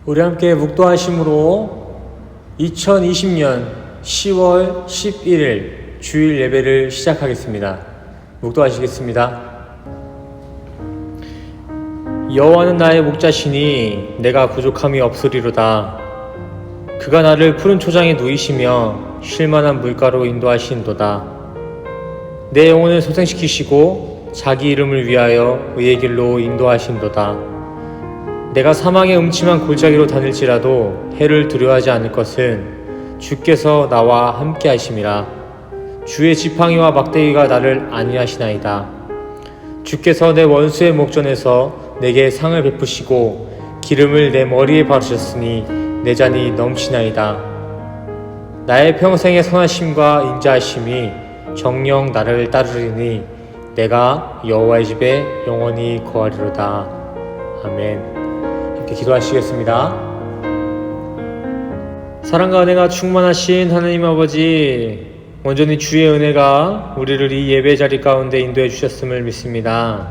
우리 함께 묵도하심으로 2020년 10월 11일 주일 예배를 시작하겠습니다. 묵도하시겠습니다. 여호와는 나의 목자시니 내가 부족함이 없으리로다. 그가 나를 푸른 초장에 누이시며 쉴만한 물가로 인도하신도다. 내 영혼을 소생시키시고 자기 이름을 위하여 의의 길로 인도하신도다. 내가 사망의 음침한 골짜기로 다닐지라도 해를 두려워하지 않을 것은 주께서 나와 함께 하심이라. 주의 지팡이와 막대기가 나를 안위하시나이다. 주께서 내 원수의 목전에서 내게 상을 베푸시고 기름을 내 머리에 바르셨으니 내 잔이 넘치나이다. 나의 평생의 선하심과 인자하심이 정녕 나를 따르리니 내가 여호와의 집에 영원히 거하리로다. 아멘. 함께 기도하시겠습니다. 사랑과 은혜가 충만하신 하나님 아버지, 온전히 주의 은혜가 우리를 이 예배 자리 가운데 인도해 주셨음을 믿습니다.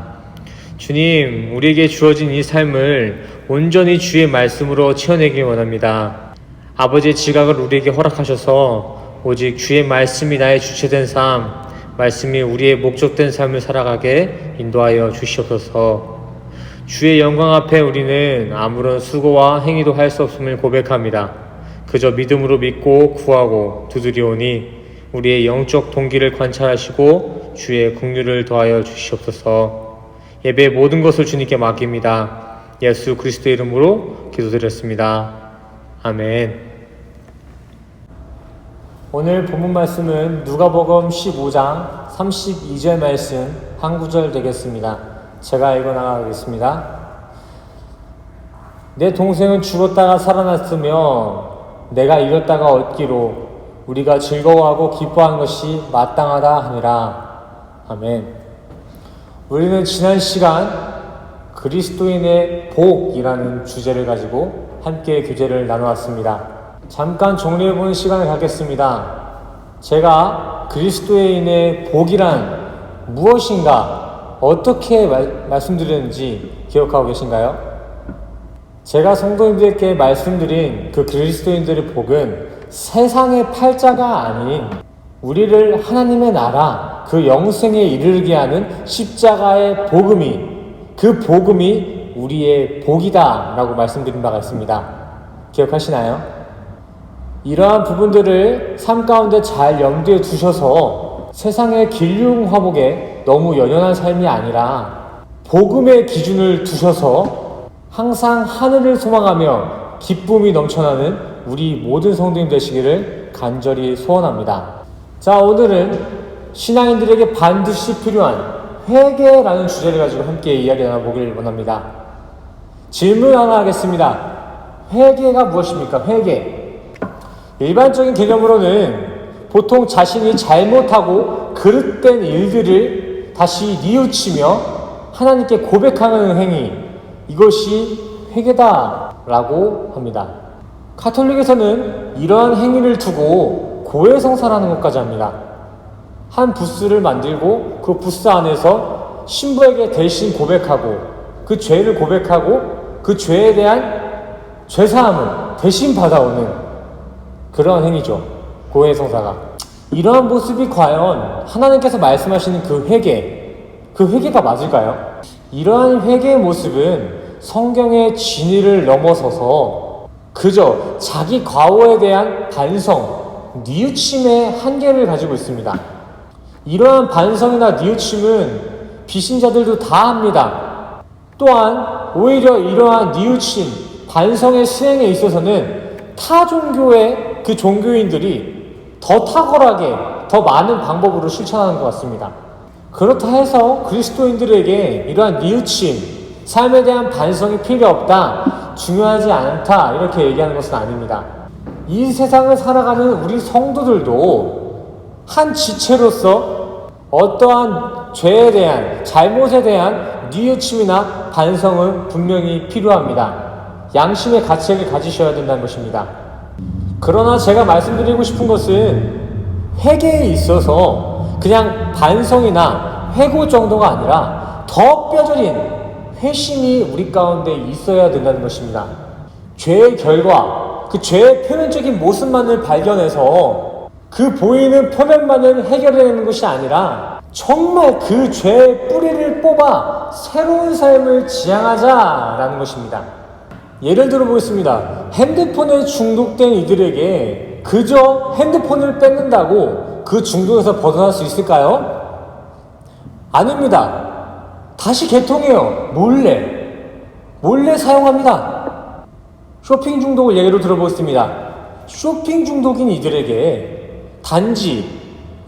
주님, 우리에게 주어진 이 삶을 온전히 주의 말씀으로 채워내길 원합니다. 아버지의 지각을 우리에게 허락하셔서 오직 주의 말씀이 나의 주체된 삶, 말씀이 우리의 목적된 삶을 살아가게 인도하여 주시옵소서. 주의 영광 앞에 우리는 아무런 수고와 행위도 할 수 없음을 고백합니다. 그저 믿음으로 믿고 구하고 두드리오니 우리의 영적 동기를 관찰하시고 주의 긍휼을 더하여 주시옵소서. 예배의 모든 것을 주님께 맡깁니다. 예수 그리스도의 이름으로 기도드렸습니다. 아멘. 오늘 본문 말씀은 누가복음 15장 32절 말씀 한 구절 되겠습니다. 제가 읽어나가겠습니다. 내 동생은 죽었다가 살아났으며 내가 잃었다가 얻기로 우리가 즐거워하고 기뻐하는 것이 마땅하다 하니라. 아멘. 우리는 지난 시간 그리스도인의 복이라는 주제를 가지고 함께 교제를 나누었습니다. 잠깐 정리해보는 시간을 갖겠습니다. 제가 그리스도인의 복이란 무엇인가 어떻게 말씀드렸는지 기억하고 계신가요? 제가 성도님들께 말씀드린 그 그리스도인들의 복은 세상의 팔자가 아닌 우리를 하나님의 나라, 그 영생에 이르게 하는 십자가의 복음이, 그 복음이 우리의 복이다 라고 말씀드린 바가 있습니다. 기억하시나요? 이러한 부분들을 삶 가운데 잘 염두에 두셔서 세상의 길흉 화목에 너무 연연한 삶이 아니라 복음의 기준을 두셔서 항상 하늘을 소망하며 기쁨이 넘쳐나는 우리 모든 성도님 되시기를 간절히 소원합니다. 자, 오늘은 신앙인들에게 반드시 필요한 회개라는 주제를 가지고 함께 이야기 나눠보길 원합니다. 질문 하나 하겠습니다. 회개가 무엇입니까? 회개. 일반적인 개념으로는 보통 자신이 잘못하고 그릇된 일들을 다시 뉘우치며 하나님께 고백하는 행위, 이것이 회개다라고 합니다. 가톨릭에서는 이러한 행위를 두고 고해성사라는 것까지 합니다. 한 부스를 만들고 그 부스 안에서 신부에게 대신 고백하고 그 죄를 고백하고 그 죄에 대한 죄사함을 대신 받아오는 그러한 행위죠. 고해성사가. 이러한 모습이 과연 하나님께서 말씀하시는 그 회개가 맞을까요? 이러한 회개의 모습은 성경의 진리를 넘어서서 그저 자기 과오에 대한 반성, 뉘우침의 한계를 가지고 있습니다. 이러한 반성이나 뉘우침은 비신자들도 다 합니다. 또한 오히려 이러한 뉘우침, 반성의 수행에 있어서는 타 종교의 그 종교인들이 더 탁월하게, 더 많은 방법으로 실천하는 것 같습니다. 그렇다 해서 그리스도인들에게 이러한 뉘우침, 삶에 대한 반성이 필요 없다, 중요하지 않다, 이렇게 얘기하는 것은 아닙니다. 이 세상을 살아가는 우리 성도들도 한 지체로서 어떠한 죄에 대한, 잘못에 대한 뉘우침이나 반성은 분명히 필요합니다. 양심의 가책을 가지셔야 된다는 것입니다. 그러나 제가 말씀드리고 싶은 것은 회개에 있어서 그냥 반성이나 회고 정도가 아니라 더 뼈저린 회심이 우리 가운데 있어야 된다는 것입니다. 죄의 결과, 그 죄의 표면적인 모습만을 발견해서 그 보이는 표면만을 해결해내는 것이 아니라 정말 그 죄의 뿌리를 뽑아 새로운 삶을 지향하자라는 것입니다. 예를 들어 보겠습니다. 핸드폰에 중독된 이들에게 그저 핸드폰을 뺏는다고 그 중독에서 벗어날 수 있을까요? 아닙니다. 다시 개통해요. 몰래 사용합니다. 쇼핑 중독을 예로 들어보겠습니다. 쇼핑 중독인 이들에게 단지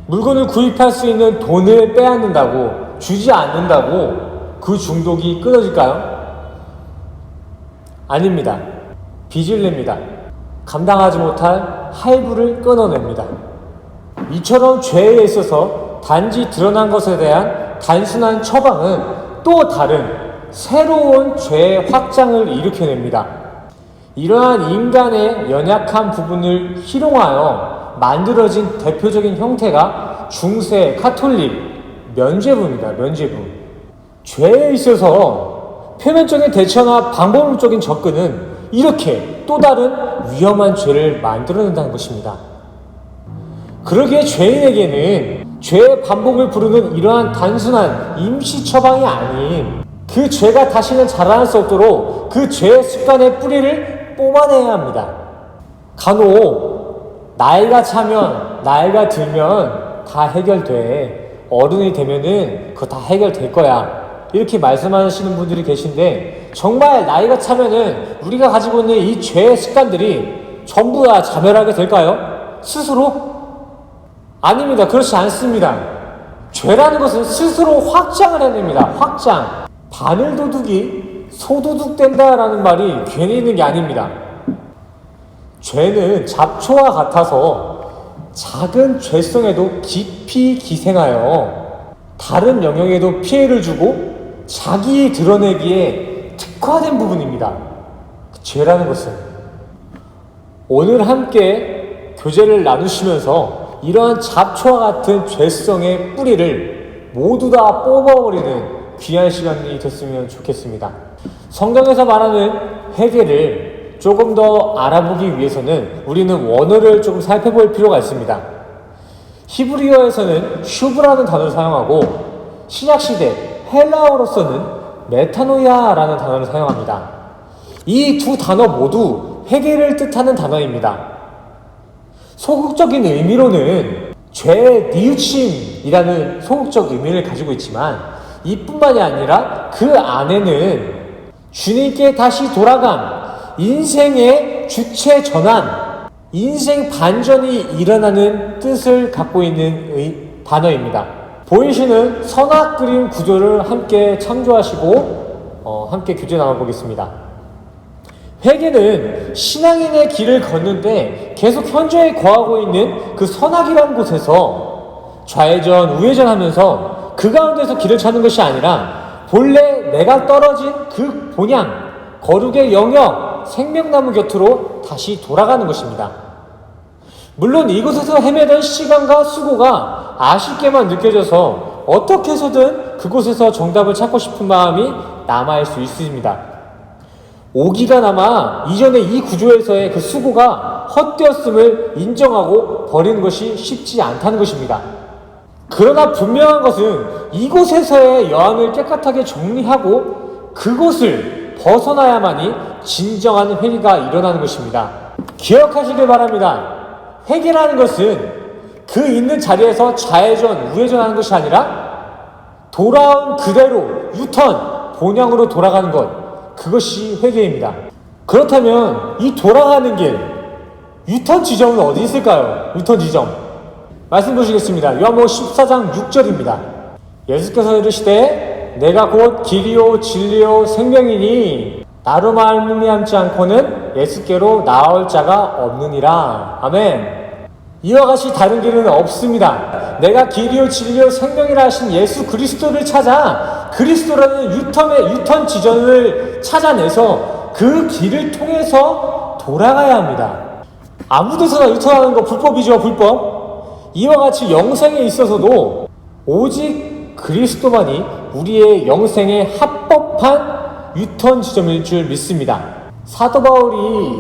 물건을 구입할 수 있는 돈을 빼앗는다고, 주지 않는다고 그 중독이 끊어질까요? 아닙니다. 빚을 냅니다. 감당하지 못할 할부를 끊어냅니다. 이처럼 죄에 있어서 단지 드러난 것에 대한 단순한 처방은 또 다른 새로운 죄의 확장을 일으켜냅니다. 이러한 인간의 연약한 부분을 희롱하여 만들어진 대표적인 형태가 중세 카톨릭 면죄부입니다. 면죄부. 죄에 있어서 표면적인 대처나 방법론적인 접근은 이렇게 또 다른 위험한 죄를 만들어낸다는 것입니다. 그러기에 죄인에게는 죄의 반복을 부르는 이러한 단순한 임시 처방이 아닌 그 죄가 다시는 자라날 수 없도록 그 죄의 습관의 뿌리를 뽑아내야 합니다. 간혹 나이가 차면, 나이가 들면 다 해결돼. 어른이 되면은 그거 다 해결될 거야. 이렇게 말씀하시는 분들이 계신데 정말 나이가 차면은 우리가 가지고 있는 이 죄의 습관들이 전부 다 자멸하게 될까요? 스스로? 아닙니다. 그렇지 않습니다. 죄라는 것은 스스로 확장을 해냅니다. 확장. 바늘도둑이 소도둑된다라는 말이 괜히 있는 게 아닙니다. 죄는 잡초와 같아서 작은 죄성에도 깊이 기생하여 다른 영역에도 피해를 주고 자기 드러내기에 특화된 부분입니다. 죄라는 것은. 오늘 함께 교제를 나누시면서 이러한 잡초와 같은 죄성의 뿌리를 모두 다 뽑아버리는 귀한 시간이 됐으면 좋겠습니다. 성경에서 말하는 회개를 조금 더 알아보기 위해서는 우리는 원어를 조금 살펴볼 필요가 있습니다. 히브리어에서는 슈브라는 단어를 사용하고 신약시대 헬라어로서는 메타노이아라는 단어를 사용합니다. 이 두 단어 모두 회개를 뜻하는 단어입니다. 소극적인 의미로는 죄의 뉘우침이라는 소극적 의미를 가지고 있지만 이뿐만이 아니라 그 안에는 주님께 다시 돌아감, 인생의 주체 전환, 인생 반전이 일어나는 뜻을 갖고 있는 단어입니다. 보이시는 선악 그림 구조를 함께 참조하시고 함께 교제 나눠보겠습니다. 회개는 신앙인의 길을 걷는데 계속 현저히 거하고 있는 그 선악이라는 곳에서 좌회전, 우회전 하면서 그 가운데서 길을 찾는 것이 아니라 본래 내가 떨어진 그 본향, 거룩의 영역, 생명나무 곁으로 다시 돌아가는 것입니다. 물론 이곳에서 헤매던 시간과 수고가 아쉽게만 느껴져서 어떻게 해서든 그곳에서 정답을 찾고 싶은 마음이 남아있을 수 있습니다. 오기가 남아 이전에 이 구조에서의 그 수고가 헛되었음을 인정하고 버리는 것이 쉽지 않다는 것입니다. 그러나 분명한 것은 이곳에서의 여한을 깨끗하게 정리하고 그곳을 벗어나야만이 진정한 회개가 일어나는 것입니다. 기억하시길 바랍니다. 회개라는 것은 그 있는 자리에서 좌회전, 우회전하는 것이 아니라 돌아온 그대로 유턴, 본향으로 돌아가는 것, 그것이 회개입니다. 그렇다면 이 돌아가는 길, 유턴 지점은 어디 있을까요? 유턴 지점. 말씀 보시겠습니다. 요한복음 14장 6절입니다. 예수께서 이르시되 내가 곧 길이요 진리요 생명이니 나로 말미암지 않고는 예수께로 나올 자가 없느니라. 아멘. 이와 같이 다른 길은 없습니다. 내가 길이요 진리요 생명이라 하신 예수 그리스도를 찾아 그리스도라는 유턴 지점을 찾아내서 그 길을 통해서 돌아가야 합니다. 아무 데서나 유턴하는 거 불법이죠. 불법. 이와 같이 영생에 있어서도 오직 그리스도만이 우리의 영생에 합법한 유턴 지점일 줄 믿습니다. 사도 바울이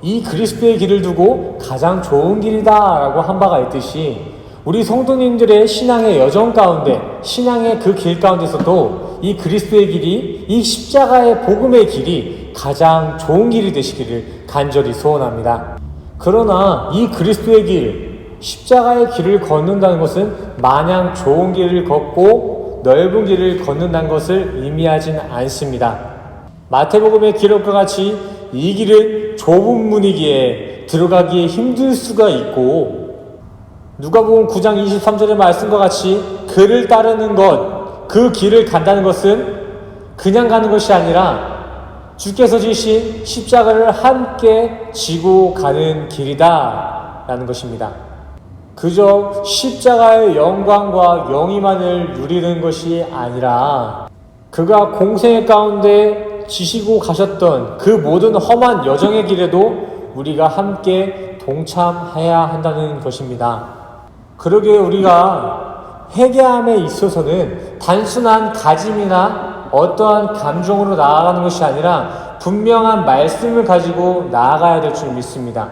이 그리스도의 길을 두고 가장 좋은 길이다 라고 한 바가 있듯이 우리 성도님들의 신앙의 여정 가운데, 신앙의 그 길 가운데서도 이 그리스도의 길이, 이 십자가의 복음의 길이 가장 좋은 길이 되시기를 간절히 소원합니다. 그러나 이 그리스도의 길, 십자가의 길을 걷는다는 것은 마냥 좋은 길을 걷고 넓은 길을 걷는다는 것을 의미하진 않습니다. 마태복음의 기록과 같이 이 길은 좁은 문이기에 들어가기에 힘들 수가 있고, 누가복음 9장 23절의 말씀과 같이 그를 따르는 것, 그 길을 간다는 것은 그냥 가는 것이 아니라 주께서 지신 십자가를 함께 지고 가는 길이다 라는 것입니다. 그저 십자가의 영광과 영예만을 누리는 것이 아니라 그가 공생의 가운데 지시고 가셨던 그 모든 험한 여정의 길에도 우리가 함께 동참해야 한다는 것입니다. 그러기에 우리가 회개함에 있어서는 단순한 다짐이나 어떠한 감정으로 나아가는 것이 아니라 분명한 말씀을 가지고 나아가야 될 줄 믿습니다.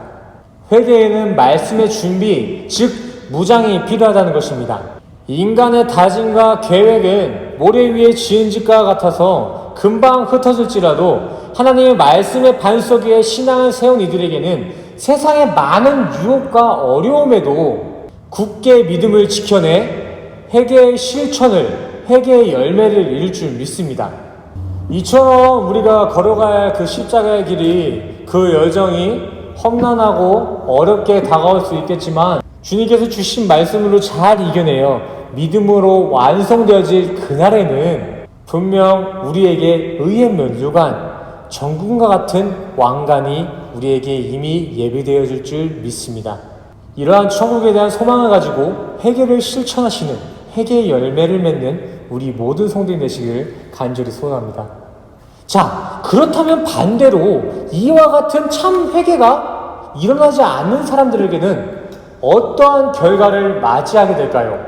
회개에는 말씀의 준비, 즉 무장이 필요하다는 것입니다. 인간의 다짐과 계획은 모래 위에 지은 집과 같아서 금방 흩어질지라도 하나님의 말씀의 반석 위에 신앙을 세운 이들에게는 세상의 많은 유혹과 어려움에도 굳게 믿음을 지켜내 회개의 실천을, 회개의 열매를 이룰 줄 믿습니다. 이처럼 우리가 걸어가야 할 그 십자가의 길이, 그 여정이 험난하고 어렵게 다가올 수 있겠지만 주님께서 주신 말씀으로 잘 이겨내어 믿음으로 완성되어질 그날에는 분명 우리에게 의의 면류관, 정금과 같은 왕관이 우리에게 이미 예비되어질 줄 믿습니다. 이러한 천국에 대한 소망을 가지고 회개를 실천하시는, 회개의 열매를 맺는 우리 모든 성도님 되시기를 간절히 소원합니다. 자, 그렇다면 반대로 이와 같은 참 회개가 일어나지 않는 사람들에게는 어떠한 결과를 맞이하게 될까요?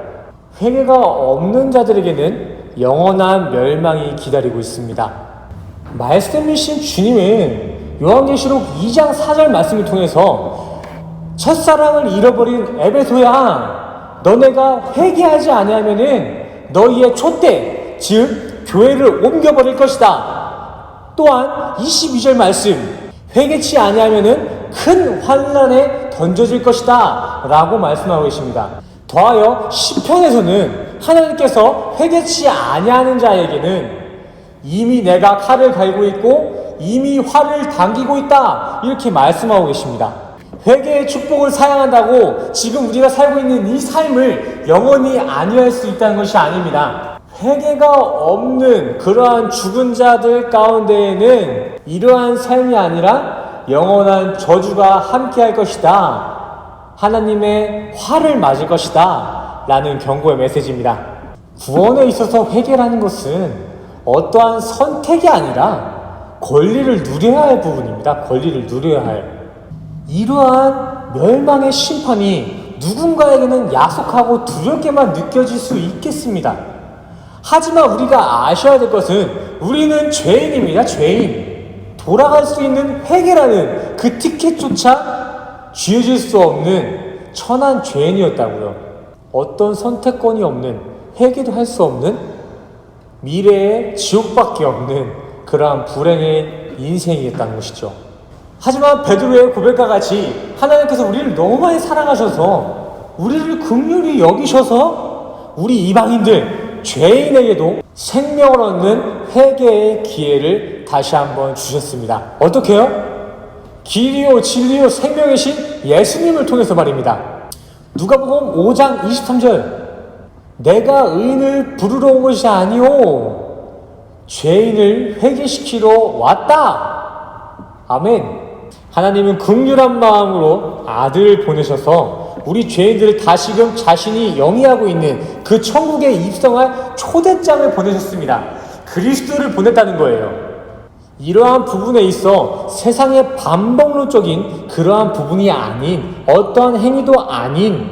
회개가 없는 자들에게는 영원한 멸망이 기다리고 있습니다. 말씀이신 주님은 요한계시록 2장 4절 말씀을 통해서 첫사랑을 잃어버린 에베소야, 너네가 회개하지 아니하면은 너희의 촛대, 즉 교회를 옮겨버릴 것이다. 또한 22절 말씀, 회개치 아니하면은 큰 환난에 던져질 것이다 라고 말씀하고 계십니다. 더하여 시편에서는 하나님께서 회개치 아니하는 자에게는 이미 내가 칼을 갈고 있고 이미 활을 당기고 있다 이렇게 말씀하고 계십니다. 회개의 축복을 사양한다고 지금 우리가 살고 있는 이 삶을 영원히 안위할 수 있다는 것이 아닙니다. 회개가 없는 그러한 죽은 자들 가운데에는 이러한 삶이 아니라 영원한 저주가 함께할 것이다. 하나님의 화를 맞을 것이다. 라는 경고의 메시지입니다. 구원에 있어서 회개라는 것은 어떠한 선택이 아니라 권리를 누려야 할 부분입니다. 권리를 누려야 할. 이러한 멸망의 심판이 누군가에게는 야속하고 두렵게만 느껴질 수 있겠습니다. 하지만 우리가 아셔야 될 것은 우리는 죄인입니다. 죄인. 돌아갈 수 있는 회개라는 그 티켓조차 쥐어질 수 없는 천한 죄인이었다고요. 어떤 선택권이 없는, 회개도 할 수 없는, 미래에 지옥밖에 없는 그러한 불행의 인생이었다는 것이죠. 하지만 베드로의 고백과 같이 하나님께서 우리를 너무 많이 사랑하셔서 우리를 긍휼히 여기셔서 우리 이방인들, 죄인에게도 생명을 얻는 회개의 기회를 다시 한번 주셨습니다. 어떻게요? 길이요 진리요 생명이신 예수님을 통해서 말입니다. 누가복음 5장 23절, 내가 의인을 부르러 온 것이 아니오 죄인을 회개시키러 왔다. 아멘. 하나님은 긍휼한 마음으로 아들을 보내셔서 우리 죄인들을 다시금 자신이 영위하고 있는 그 천국에 입성할 초대장을 보내셨습니다. 그리스도를 보냈다는 거예요. 이러한 부분에 있어 세상의 반복론적인 그러한 부분이 아닌, 어떠한 행위도 아닌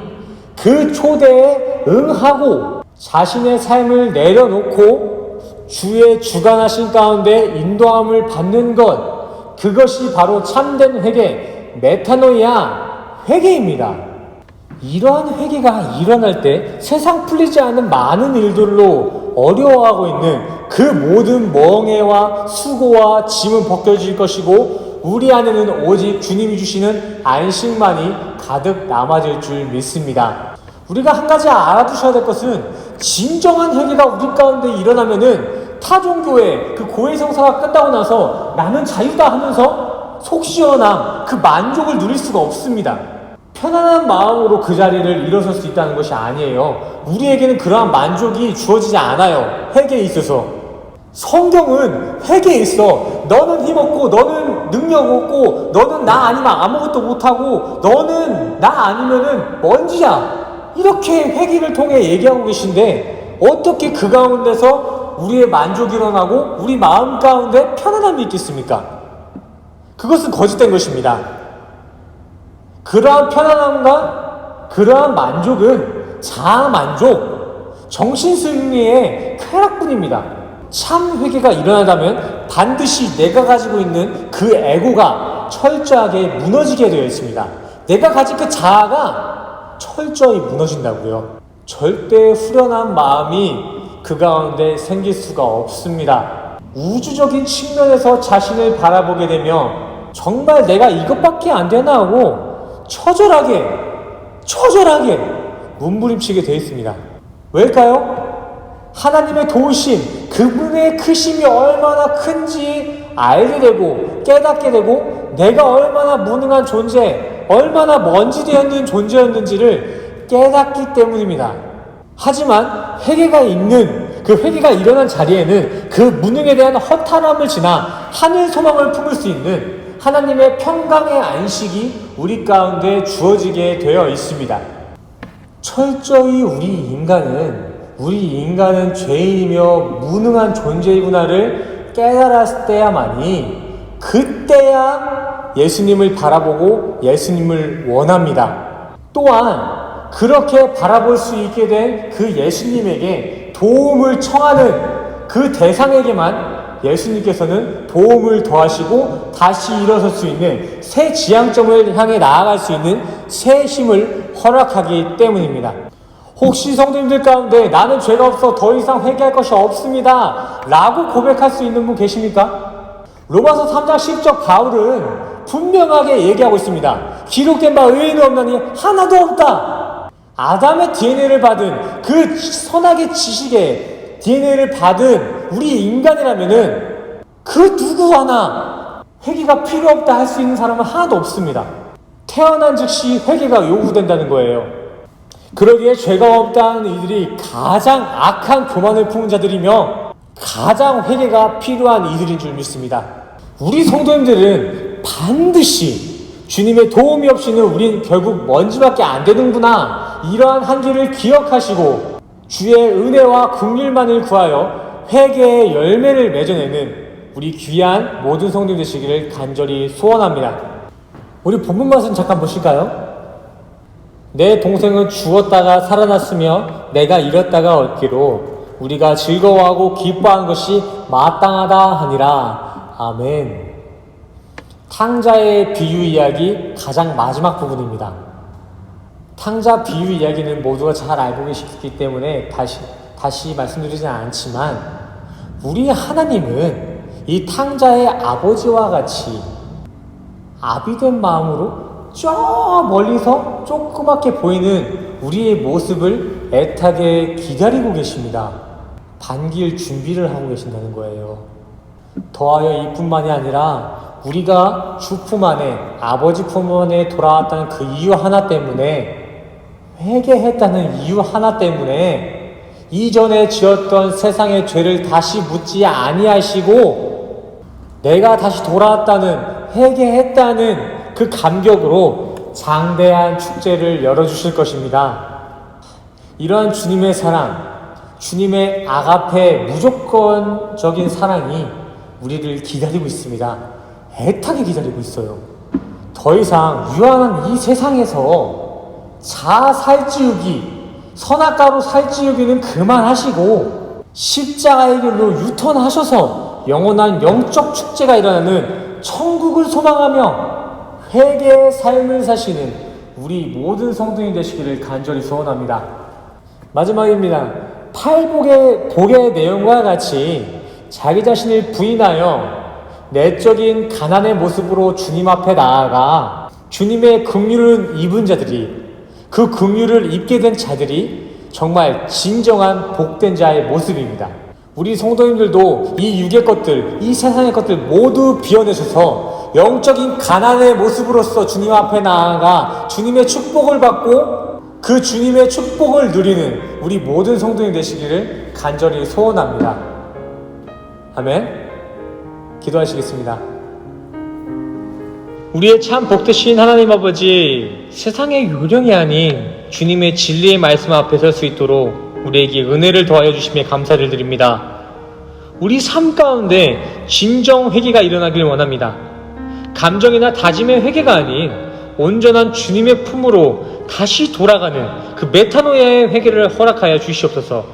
그 초대에 응하고 자신의 삶을 내려놓고 주의 주관하신 가운데 인도함을 받는 것, 그것이 바로 참된 회개, 메타노이아 회개입니다. 이러한 회개가 일어날 때 세상 풀리지 않는 많은 일들로 어려워하고 있는 그 모든 멍해와 수고와 짐은 벗겨질 것이고 우리 안에는 오직 주님이 주시는 안식만이 가득 남아질 줄 믿습니다. 우리가 한 가지 알아두셔야 될 것은 진정한 회개가 우리 가운데 일어나면은 타종교회 그 고해성사가 끝나고 나서 나는 자유다 하면서 속 시원함, 그 만족을 누릴 수가 없습니다. 편안한 마음으로 그 자리를 일어설 수 있다는 것이 아니에요. 우리에게는 그러한 만족이 주어지지 않아요. 회개에 있어서. 성경은 회개에 있어. 너는 힘없고 너는 능력 없고 너는 나 아니면 아무것도 못하고 너는 나 아니면은 먼지야. 이렇게 회개를 통해 얘기하고 계신데 어떻게 그 가운데서 우리의 만족이 일어나고 우리 마음 가운데 편안함이 있겠습니까? 그것은 거짓된 것입니다. 그러한 편안함과 그러한 만족은 자아만족, 정신승리의 쾌락뿐입니다. 참 회개가 일어나다면 반드시 내가 가지고 있는 그 에고가 철저하게 무너지게 되어 있습니다. 내가 가진 그 자아가 철저히 무너진다고요. 절대 후련한 마음이 그 가운데 생길 수가 없습니다. 우주적인 측면에서 자신을 바라보게 되면 정말 내가 이것밖에 안 되나 하고 처절하게 몸부림치게 되어 있습니다. 왜일까요? 하나님의 도우심, 그분의 크심이 얼마나 큰지 알게 되고 깨닫게 되고 내가 얼마나 무능한 존재, 얼마나 먼지 되었는 존재였는지를 깨닫기 때문입니다. 하지만 회개가 있는 그 회개가 일어난 자리에는 그 무능에 대한 허탈함을 지나 하늘 소망을 품을 수 있는 하나님의 평강의 안식이 우리 가운데 주어지게 되어 있습니다. 철저히 우리 인간은 죄인이며 무능한 존재이구나를 깨달았을 때야만이 그때야 예수님을 바라보고 예수님을 원합니다. 또한 그렇게 바라볼 수 있게 된 그 예수님에게 도움을 청하는 그 대상에게만 예수님께서는 도움을 더하시고 다시 일어설 수 있는 새 지향점을 향해 나아갈 수 있는 새 힘을 허락하기 때문입니다. 혹시 성도님들 가운데 나는 죄가 없어 더 이상 회개할 것이 없습니다 라고 고백할 수 있는 분 계십니까? 로마서 3장 10절 바울은 분명하게 얘기하고 있습니다. 기록된 바 의인은 없나니 하나도 없다. 아담의 DNA를 받은 그 선악의 지식의 DNA를 받은 우리 인간이라면은 그 누구 하나 회개가 필요 없다 할 수 있는 사람은 하나도 없습니다. 태어난 즉시 회개가 요구된다는 거예요. 그러기에 죄가 없다는 이들이 가장 악한 교만을 품은 자들이며 가장 회개가 필요한 이들인 줄 믿습니다. 우리 성도님들은 반드시 주님의 도움이 없이는 우린 결국 먼지밖에 안 되는구나 이러한 한계를 기억하시고 주의 은혜와 긍휼만을 구하여 회개의 열매를 맺어내는 우리 귀한 모든 성도님 되시기를 간절히 소원합니다. 우리 본문 말씀 잠깐 보실까요? 내 동생은 죽었다가 살아났으며 내가 잃었다가 얻기로 우리가 즐거워하고 기뻐하는 것이 마땅하다 하니라. 아멘. 탕자의 비유 이야기 가장 마지막 부분입니다. 탕자 비유 이야기는 모두가 잘 알고 계시기 때문에 다시 말씀드리진 않지만 우리 하나님은 이 탕자의 아버지와 같이 아비된 마음으로 저 멀리서 조그맣게 보이는 우리의 모습을 애타게 기다리고 계십니다. 반길 준비를 하고 계신다는 거예요. 더하여 이뿐만이 아니라 우리가 주 품 안에 아버지 품 안에 돌아왔다는 그 이유 하나 때문에 회개했다는 이유 하나 때문에 이전에 지었던 세상의 죄를 다시 묻지 아니하시고 내가 다시 돌아왔다는 회개했다는 그 감격으로 장대한 축제를 열어주실 것입니다. 이러한 주님의 사랑, 주님의 아가페 무조건적인 사랑이 우리를 기다리고 있습니다. 애타게 기다리고 있어요. 더 이상 유한한 이 세상에서 자아 살찌우기, 선악과로 살찌우기는 그만하시고 십자가의 길로 유턴하셔서 영원한 영적 축제가 일어나는 천국을 소망하며 회개의 삶을 사시는 우리 모든 성도님 되시기를 간절히 소원합니다. 마지막입니다. 복의 내용과 같이 자기 자신을 부인하여 내적인 가난의 모습으로 주님 앞에 나아가 주님의 긍휼을 입은 자들이, 그 긍휼을 입게 된 자들이 정말 진정한 복된 자의 모습입니다. 우리 성도님들도 이 육의 것들, 이 세상의 것들 모두 비워내셔서 영적인 가난의 모습으로서 주님 앞에 나아가 주님의 축복을 받고 그 주님의 축복을 누리는 우리 모든 성도님 되시기를 간절히 소원합니다. 아멘. 기도하시겠습니다. 우리의 참 복되신 하나님 아버지, 세상의 요령이 아닌 주님의 진리의 말씀 앞에 설 수 있도록 우리에게 은혜를 더하여 주심에 감사를 드립니다. 우리 삶 가운데 진정 회개가 일어나길 원합니다. 감정이나 다짐의 회개가 아닌 온전한 주님의 품으로 다시 돌아가는 그 메타노야의 회개를 허락하여 주시옵소서.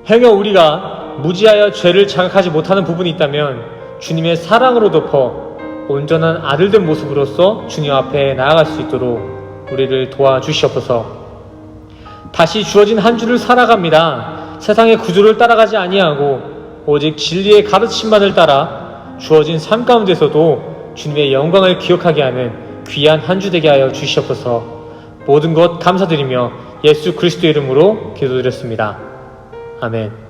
행여 우리가 무지하여 죄를 자각하지 못하는 부분이 있다면 주님의 사랑으로 덮어 온전한 아들된 모습으로서 주님 앞에 나아갈 수 있도록 우리를 도와주시옵소서. 다시 주어진 한 주를 살아갑니다. 세상의 구조를 따라가지 아니하고 오직 진리의 가르침만을 따라 주어진 삶 가운데서도 주님의 영광을 기억하게 하는 귀한 한 주 되게 하여 주시옵소서. 모든 것 감사드리며 예수 그리스도의 이름으로 기도드렸습니다. 아멘.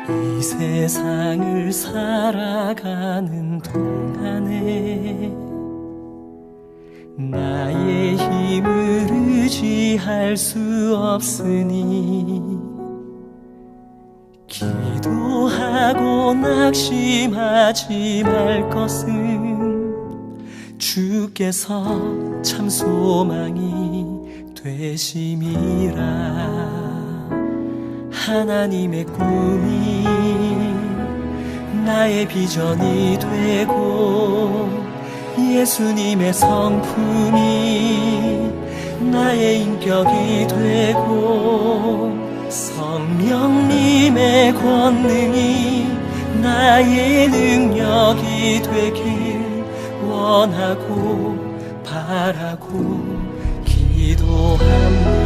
이 세상을 살아가는 동안에 나의 힘을 의지할 수 없으니 기도하고 낙심하지 말 것은 주께서 참 소망이 되심이라. 하나님의 꿈이 나의 비전이 되고 예수님의 성품이 나의 인격이 되고 성령님의 권능이 나의 능력이 되길 원하고 바라고 기도합니다.